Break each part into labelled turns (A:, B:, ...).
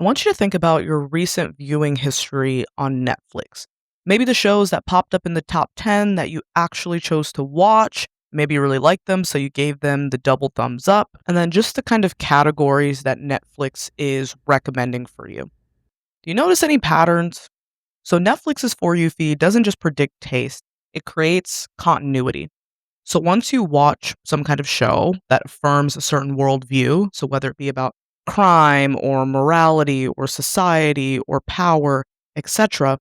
A: I want you to think about your recent viewing history on Netflix. Maybe the shows that popped up in the top 10 that you actually chose to watch. Maybe you really liked them, so you gave them the double thumbs up. And then just the kind of categories that Netflix is recommending for you. Do you notice any patterns? So, Netflix's For You feed doesn't just predict taste, it creates continuity. So once you watch some kind of show that affirms a certain worldview, so whether it be about crime or morality or society or power, etc.,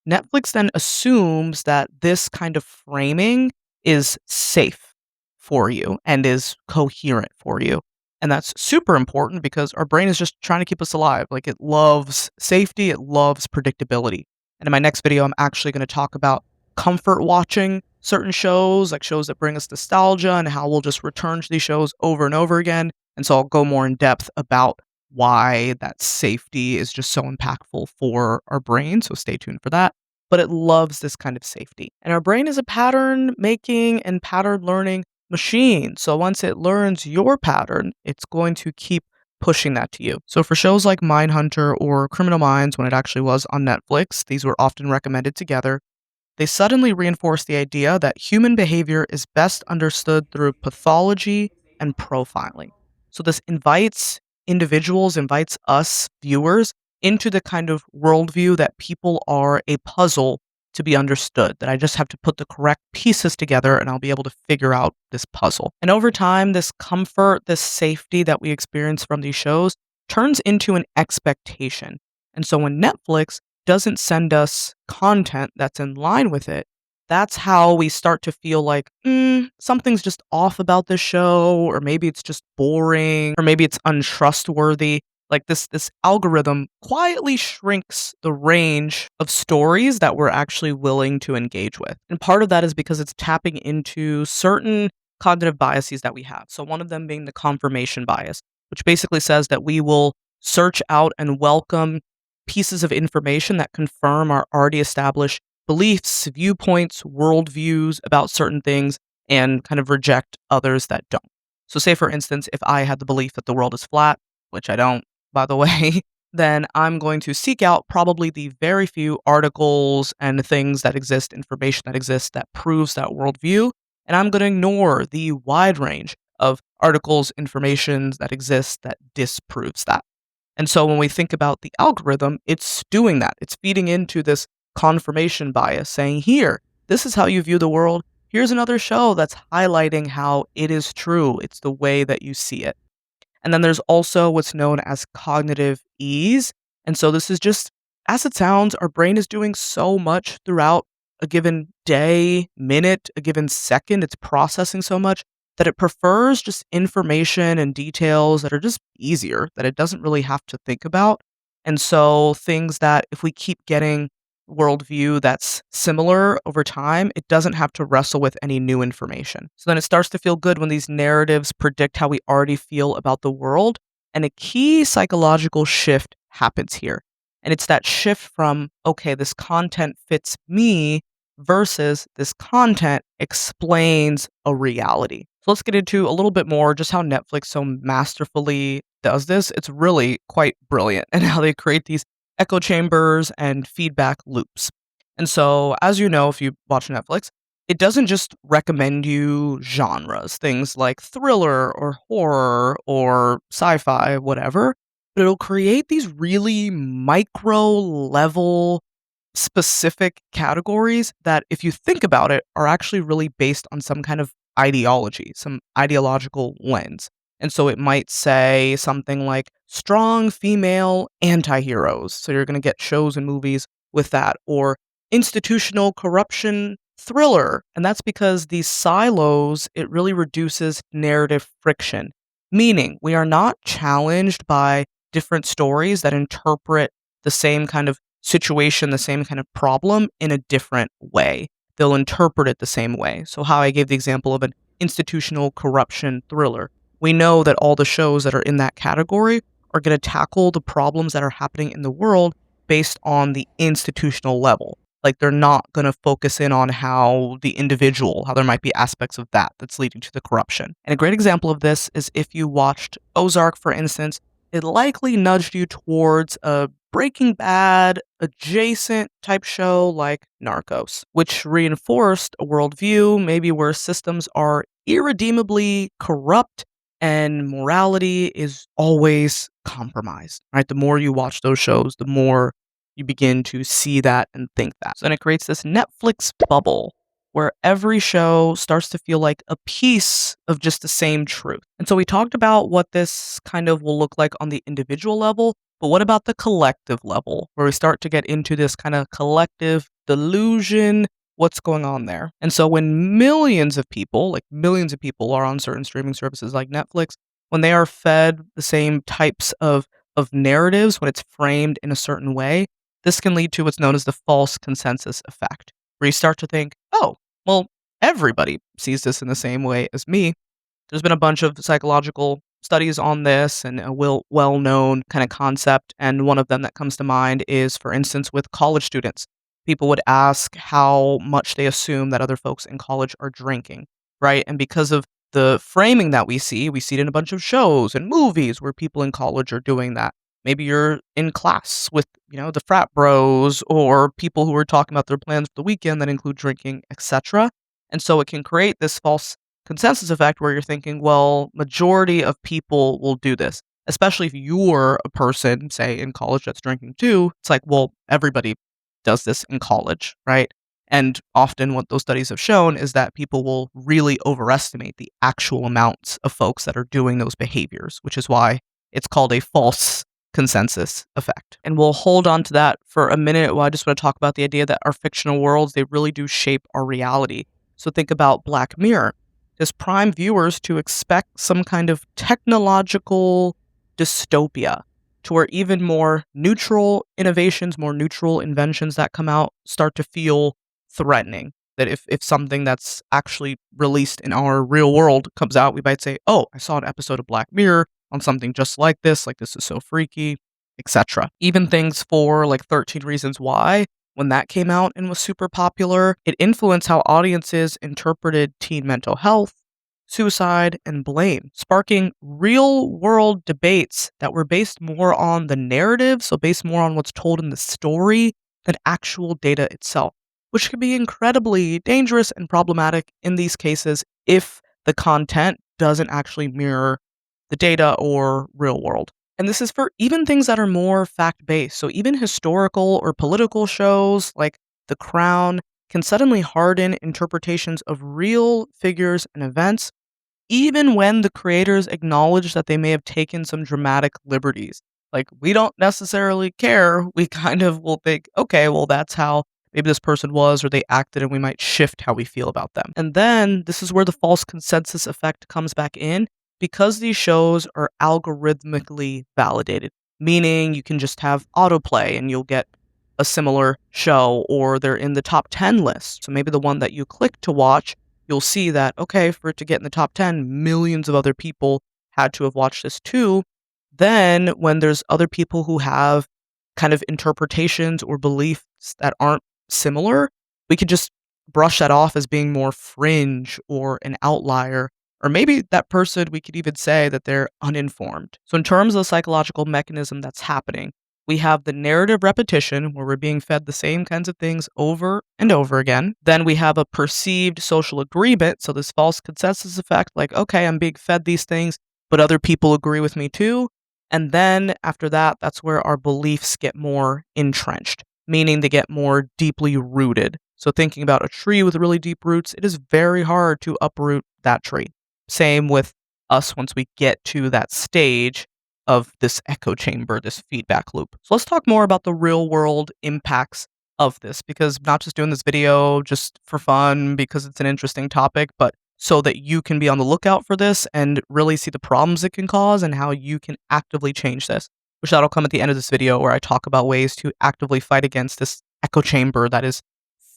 A: Netflix then assumes that this kind of framing is safe for you and is coherent for you. And that's super important because our brain is just trying to keep us alive. Like it loves safety, it loves predictability. And in my next video, I'm actually going to talk about comfort watching certain shows, like shows that bring us nostalgia, and how we'll just return to these shows over and over again. And so I'll go more in depth about why that safety is just so impactful for our brain. So stay tuned for that. But it loves this kind of safety. And our brain is a pattern making and pattern learning machine. So once it learns your pattern, it's going to keep pushing that to you. So for shows like Mindhunter or Criminal Minds, when it actually was on Netflix, these were often recommended together. They suddenly reinforce the idea that human behavior is best understood through pathology and profiling. So this invites us, viewers, into the kind of worldview that people are a puzzle to be understood, that I just have to put the correct pieces together and I'll be able to figure out this puzzle. And over time, this comfort, this safety that we experience from these shows turns into an expectation. And so when Netflix doesn't send us content that's in line with it, that's how we start to feel like, something's just off about this show, or maybe it's just boring, or maybe it's untrustworthy. Like this algorithm quietly shrinks the range of stories that we're actually willing to engage with. And part of that is because it's tapping into certain cognitive biases that we have. So one of them being the confirmation bias, which basically says that we will search out and welcome pieces of information that confirm our already established beliefs, viewpoints, worldviews about certain things, and kind of reject others that don't. So, say for instance, if I had the belief that the world is flat, which I don't, by the way, then I'm going to seek out probably the very few articles and things that exist, information that exists that proves that worldview. And I'm going to ignore the wide range of articles, information that exists that disproves that. And so when we think about the algorithm, it's doing that. It's feeding into this confirmation bias, saying, here, this is how you view the world. Here's another show that's highlighting how it is true. It's the way that you see it. And then there's also what's known as cognitive ease. And so this is just, as it sounds, our brain is doing so much throughout a given day, minute, a given second. It's processing so much that it prefers just information and details that are just easier, that it doesn't really have to think about. And so things that if we keep getting worldview that's similar over time, it doesn't have to wrestle with any new information. So then it starts to feel good when these narratives predict how we already feel about the world. And a key psychological shift happens here. And it's that shift from, okay, this content fits me versus this content explains a reality. So let's get into a little bit more just how Netflix so masterfully does this. It's really quite brilliant and how they create these echo chambers and feedback loops. And so, as you know, if you watch Netflix, it doesn't just recommend you genres, things like thriller or horror or sci-fi, whatever, but it'll create these really micro level specific categories that, if you think about it, are actually really based on some kind of ideology, some ideological lens. And so it might say something like strong female anti-heroes. So you're going to get shows and movies with that, or institutional corruption thriller. And that's because these silos, it really reduces narrative friction, meaning we are not challenged by different stories that interpret the same kind of situation, the same kind of problem in a different way. They'll interpret it the same way. So how I gave the example of an institutional corruption thriller. We know that all the shows that are in that category are going to tackle the problems that are happening in the world based on the institutional level. Like they're not going to focus in on how the individual, how there might be aspects of that that's leading to the corruption. And a great example of this is if you watched Ozark, for instance, it likely nudged you towards a Breaking Bad adjacent type show like Narcos, which reinforced a worldview maybe where systems are irredeemably corrupt and morality is always compromised, right? The more you watch those shows, the more you begin to see that and think that. So then it creates this Netflix bubble where every show starts to feel like a piece of just the same truth. And so we talked about what this kind of will look like on the individual level, but what about the collective level where we start to get into this kind of collective delusion? What's going on there? And so when millions of people, like millions of people are on certain streaming services like Netflix, when they are fed the same types of narratives, when it's framed in a certain way, this can lead to what's known as the false consensus effect, where you start to think, oh, well, everybody sees this in the same way as me. There's been a bunch of psychological studies on this and a well-known kind of concept, and one of them that comes to mind is, for instance, with college students. People would ask how much they assume that other folks in college are drinking, right? And because of the framing that we see it in a bunch of shows and movies where people in college are doing that. Maybe you're in class with, the frat bros or people who are talking about their plans for the weekend that include drinking, etc. And so it can create this false consensus effect where you're thinking, well, majority of people will do this, especially if you're a person, say, in college that's drinking too. It's like, well, everybody does this in college, right? And often what those studies have shown is that people will really overestimate the actual amounts of folks that are doing those behaviors, which is why it's called a false consensus effect. And we'll hold on to that for a minute while I just want to talk about the idea that our fictional worlds, they really do shape our reality. So think about Black Mirror. This prime viewers to expect some kind of technological dystopia to where even more neutral innovations, more neutral inventions that come out start to feel threatening. That if something that's actually released in our real world comes out, we might say, oh, I saw an episode of Black Mirror on something just like this is so freaky, etc. Even things for like 13 Reasons Why, when that came out and was super popular, it influenced how audiences interpreted teen mental health, suicide, and blame, sparking real world debates that were based more on the narrative, so based more on what's told in the story than actual data itself, which can be incredibly dangerous and problematic in these cases if the content doesn't actually mirror the data or real world. And this is for even things that are more fact based. So even historical or political shows like The Crown can suddenly harden interpretations of real figures and events, even when the creators acknowledge that they may have taken some dramatic liberties. Like, we don't necessarily care. We kind of will think, okay, well, that's how maybe this person was or they acted, and we might shift how we feel about them. And then this is where the false consensus effect comes back in because these shows are algorithmically validated, meaning you can just have autoplay and you'll get a similar show, or they're in the top 10 list. So maybe the one that you click to watch, you'll see that, okay, for it to get in the top 10, millions of other people had to have watched this too. Then, when there's other people who have kind of interpretations or beliefs that aren't similar, we could just brush that off as being more fringe or an outlier. Or maybe that person, we could even say that they're uninformed. So, in terms of the psychological mechanism that's happening, we have the narrative repetition where we're being fed the same kinds of things over and over again. Then we have a perceived social agreement. So, this false consensus effect, like, okay, I'm being fed these things, but other people agree with me too. And then after that, that's where our beliefs get more entrenched, meaning they get more deeply rooted. So, thinking about a tree with really deep roots, it is very hard to uproot that tree. Same with us once we get to that stage of this echo chamber, this feedback loop. So let's talk more about the real world impacts of this, because I'm not just doing this video just for fun because it's an interesting topic, but so that you can be on the lookout for this and really see the problems it can cause and how you can actively change this, which that'll come at the end of this video where I talk about ways to actively fight against this echo chamber that is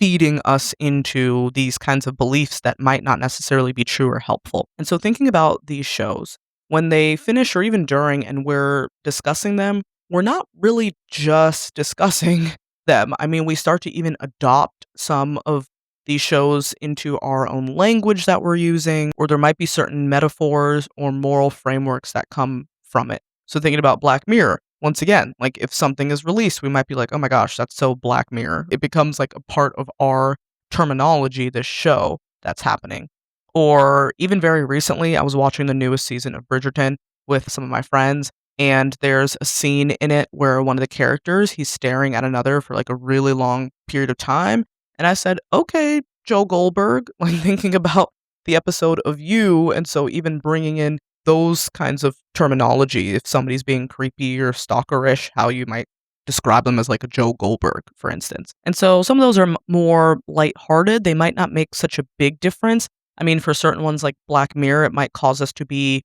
A: feeding us into these kinds of beliefs that might not necessarily be true or helpful. And so thinking about these shows, when they finish or even during and we're discussing them, we're not really just discussing them. I mean, we start to even adopt some of these shows into our own language that we're using, or there might be certain metaphors or moral frameworks that come from it. So thinking about Black Mirror, once again, like if something is released, we might be like, "Oh my gosh, that's so Black Mirror." It becomes like a part of our terminology, this show that's happening. Or even very recently, I was watching the newest season of Bridgerton with some of my friends, and there's a scene in it where one of the characters, he's staring at another for like a really long period of time. And I said, "Okay, Joe Goldberg," like thinking about the episode of You. And so even bringing in those kinds of terminology, if somebody's being creepy or stalkerish, how you might describe them as like a Joe Goldberg, for instance. And so some of those are more lighthearted. They might not make such a big difference. I mean, for certain ones like Black Mirror, it might cause us to be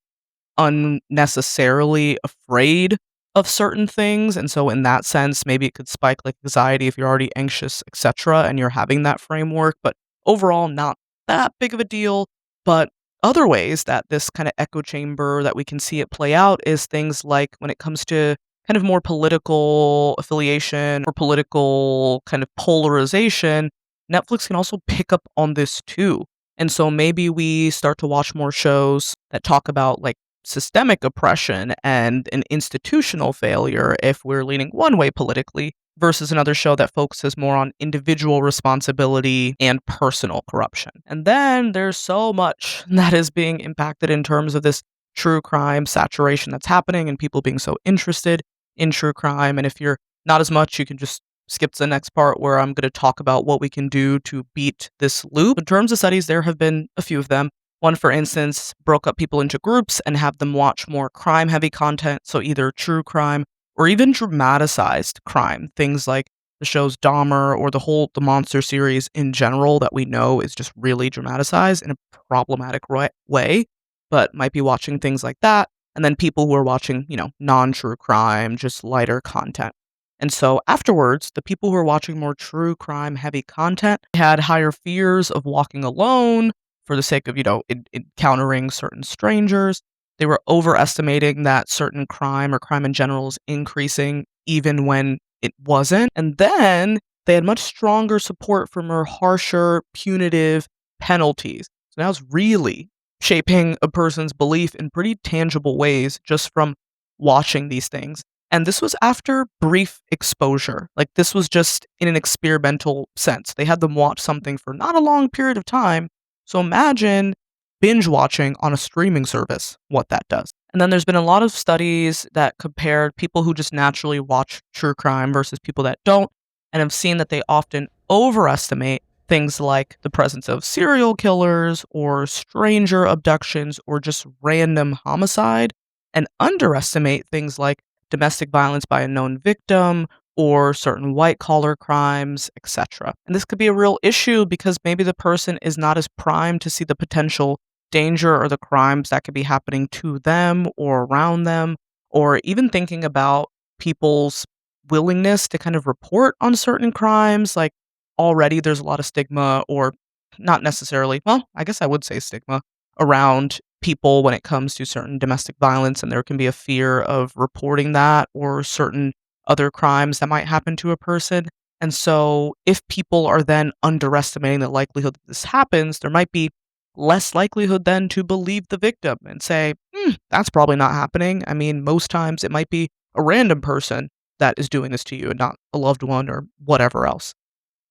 A: unnecessarily afraid of certain things, and so in that sense, maybe it could spike, like, anxiety if you're already anxious, etcetera, and you're having that framework, but overall, not that big of a deal. But other ways that this kinda echo chamber that we can see it play out is things like when it comes to kind of more political affiliation or political kind of polarization, Netflix can also pick up on this too. And so maybe we start to watch more shows that talk about, like, systemic oppression and an institutional failure if we're leaning one way politically versus another show that focuses more on individual responsibility and personal corruption. And then there's so much that is being impacted in terms of this true crime saturation that's happening and people being so interested in true crime. And if you're not as much, you can just skip to the next part where I'm going to talk about what we can do to beat this loop. In terms of studies, there have been a few of them. One, for instance, broke up people into groups and have them watch more crime heavy content, so either true crime or even dramatized crime, things like the shows Dahmer or the Monster series in general that we know is just really dramatized in a problematic way, but might be watching things like that. And then people who are watching, non true crime, just lighter content. And so afterwards, the people who are watching more true crime heavy content had higher fears of walking alone for the sake of, encountering certain strangers. They were overestimating that certain crime or crime in general is increasing even when it wasn't. And then they had much stronger support for more harsher, punitive penalties. So now it's really shaping a person's belief in pretty tangible ways just from watching these things. And this was after brief exposure. Like, this was just in an experimental sense. They had them watch something for not a long period of time. So imagine binge watching on a streaming service, what that does. And then there's been a lot of studies that compared people who just naturally watch true crime versus people that don't, and have seen that they often overestimate things like the presence of serial killers or stranger abductions or just random homicide, and underestimate things like domestic violence by a known victim or certain white collar crimes, etc. And this could be a real issue because maybe the person is not as primed to see the potential danger or the crimes that could be happening to them or around them, or even thinking about people's willingness to kind of report on certain crimes. Like, already there's a lot of stigma, or not necessarily, well, I guess I would say stigma around people when it comes to certain domestic violence, and there can be a fear of reporting that or certain other crimes that might happen to a person. And so, if people are then underestimating the likelihood that this happens, there might be less likelihood then to believe the victim and say, that's probably not happening. I mean, most times it might be a random person that is doing this to you and not a loved one or whatever else.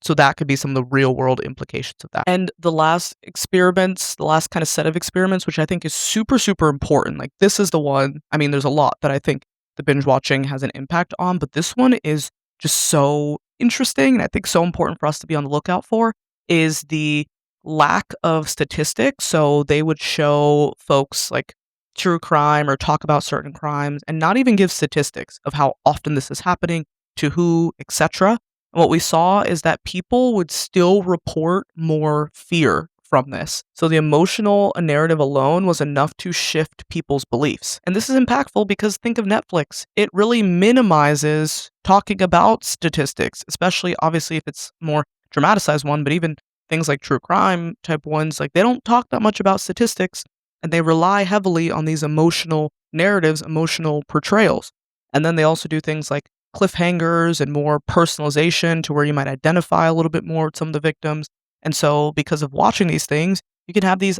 A: So that could be some of the real world implications of that. And the last kind of set of experiments, which I think is super, super important. Like, this is the one, I mean, there's a lot that I think the binge watching has an impact on, but this one is just so interesting and I think so important for us to be on the lookout for, is the lack of statistics. So they would show folks like true crime or talk about certain crimes and not even give statistics of how often this is happening, to who, etc. And what we saw is that people would still report more fear from this. So the emotional narrative alone was enough to shift people's beliefs. And this is impactful because think of Netflix. It really minimizes talking about statistics, especially obviously if it's more dramatized one, but even things like true crime type ones, like they don't talk that much about statistics and they rely heavily on these emotional narratives, emotional portrayals. And then they also do things like cliffhangers and more personalization to where you might identify a little bit more with some of the victims. And so because of watching these things, you can have these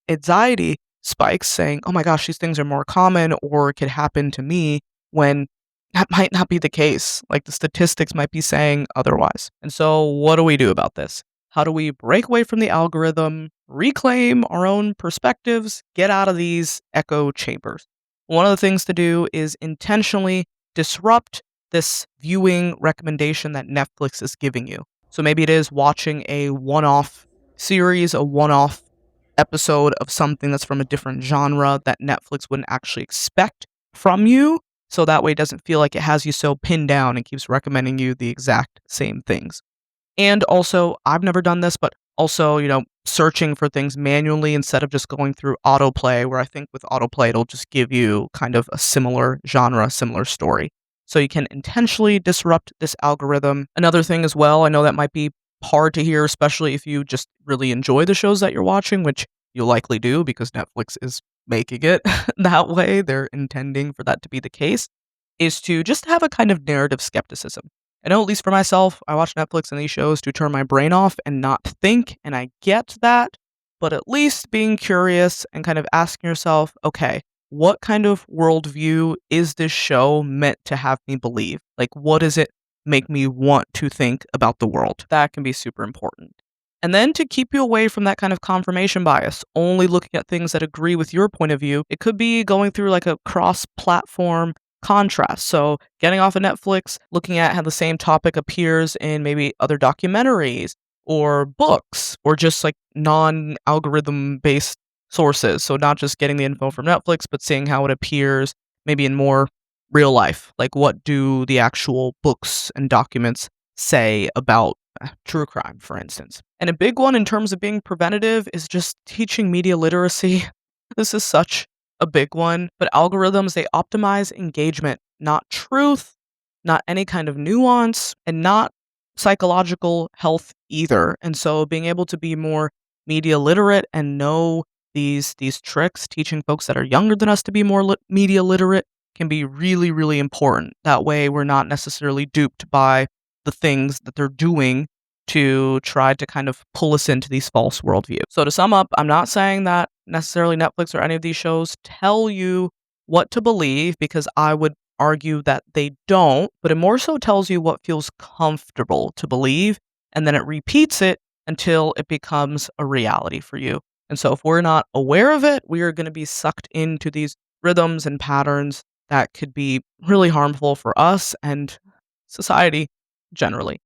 A: anxiety spikes saying, "Oh my gosh, these things are more common or it could happen to me," when that might not be the case. Like, the statistics might be saying otherwise. And so what do we do about this? How do we break away from the algorithm, reclaim our own perspectives, get out of these echo chambers? One of the things to do is intentionally disrupt this viewing recommendation that Netflix is giving you. So maybe it is watching a one off series, a one off episode of something that's from a different genre that Netflix wouldn't actually expect from you. So that way it doesn't feel like it has you so pinned down and keeps recommending you the exact same things. And also, I've never done this, but also, searching for things manually instead of just going through autoplay, where I think with autoplay, it'll just give you kind of a similar genre, similar story. So you can intentionally disrupt this algorithm. Another thing as well, I know that might be hard to hear, especially if you just really enjoy the shows that you're watching, which you likely do because Netflix is making it that way. They're intending for that to be the case, is to just have a kind of narrative skepticism. I know, at least for myself, I watch Netflix and these shows to turn my brain off and not think, and I get that. But at least being curious and kind of asking yourself, okay, what kind of worldview is this show meant to have me believe? Like, what does it make me want to think about the world? That can be super important. And then to keep you away from that kind of confirmation bias, only looking at things that agree with your point of view, it could be going through like a cross platform contrast. So, getting off of Netflix, looking at how the same topic appears in maybe other documentaries or books or just like non algorithm based sources. So, not just getting the info from Netflix, but seeing how it appears maybe in more real life. Like, what do the actual books and documents say about true crime, for instance? And a big one in terms of being preventative is just teaching media literacy. This is such a big one, but algorithms, they optimize engagement, not truth, not any kind of nuance, and not psychological health either. And so being able to be more media literate and know these tricks, teaching folks that are younger than us to be more media literate can be really, really important. That way we're not necessarily duped by the things that they're doing to try to kind of pull us into these false worldviews. So to sum up, I'm not saying that necessarily Netflix or any of these shows tell you what to believe, because I would argue that they don't, but it more so tells you what feels comfortable to believe, and then it repeats it until it becomes a reality for you. And so if we're not aware of it, we are going to be sucked into these rhythms and patterns that could be really harmful for us and society generally.